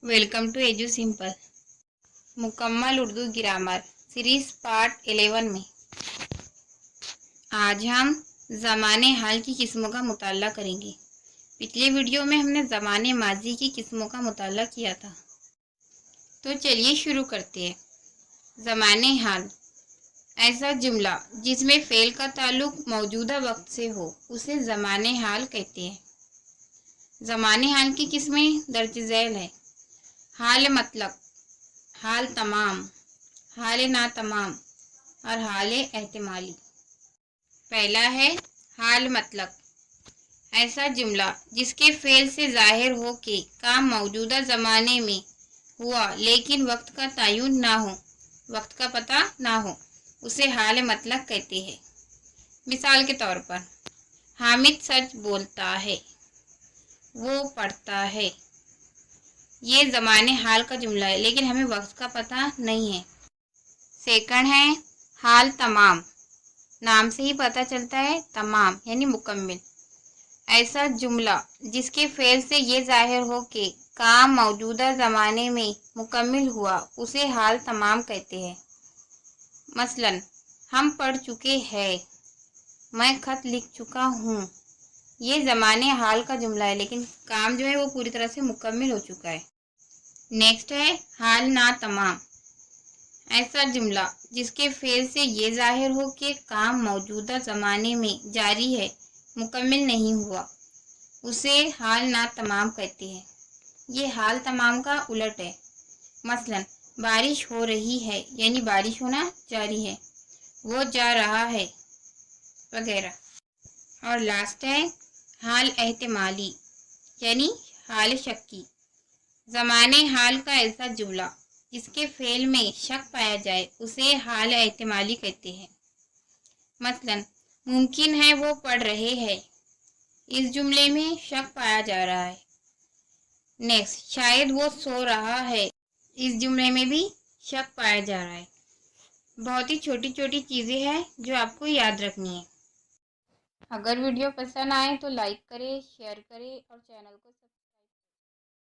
Welcome to edu simple मुकम्मल Urdu grammar series part 11 में आज हम ज़माने हाल की किस्मों का मुताला करेंगे। पिछले वीडियो में हमने ज़माने माजी की किस्मों का मुताला किया था, तो चलिए शुरू करते हैं। ज़माने हाल ऐसा जुमला जिसमें फ़ेल का ताल्लुक मौजूदा वक्त से हो उसे ज़माने हाल कहते हैं। ज़माने हाल की किस्में दर्ज झैल है। हाल मतलब, हाल तमाम, हाल ना तमाम और हाल एहतिमाली। पहला है हाल मतलब, ऐसा जुमला जिसके फ़ेल से ज़ाहिर हो कि काम मौजूदा ज़माने में हुआ लेकिन वक्त का तयन ना हो, वक्त का पता ना हो, उसे हाल मतलब कहते हैं। मिसाल के तौर पर, हामिद सच बोलता है, वो पढ़ता है। ये ज़माने हाल का जुमला है लेकिन हमें वक्त का पता नहीं है। सेकंड है हाल तमाम, नाम से ही पता चलता है तमाम यानी मुकम्मिल। ऐसा जुमला जिसके फ़ेल से ये ज़ाहिर हो कि काम मौजूदा ज़माने में मुकम्मिल हुआ उसे हाल तमाम कहते हैं। मसलन, हम पढ़ चुके हैं, मैं ख़त लिख चुका हूँ। ये ज़माने हाल का जुमला है लेकिन काम जो है वो पूरी तरह से मुकम्मिल हो चुका है। नेक्स्ट है हाल ना तमाम, ऐसा जुमला जिसके फ़ेल से ये ज़ाहिर हो कि काम मौजूदा ज़माने में जारी है, मुकम्मिल नहीं हुआ, उसे हाल ना तमाम कहते हैं। ये हाल तमाम का उलट है। मसलन, बारिश हो रही है यानी बारिश होना जारी है, वो जा रहा है वगैरह। और लास्ट है हाल एहतिमाली यानी हाल शक्की। ज़माने हाल का ऐसा जुमला जिसके फ़ेल में शक पाया जाए उसे हाल एहतिमाली कहते हैं। मसलन, मुमकिन है वो पढ़ रहे हैं, इस जुमले में शक पाया जा रहा है। नेक्स्ट, शायद वो सो रहा है, इस जुमले में भी शक पाया जा रहा है। बहुत ही छोटी छोटी चीज़ें हैं जो आपको याद रखनी है। अगर वीडियो पसंद आए तो लाइक करें, शेयर करें और चैनल को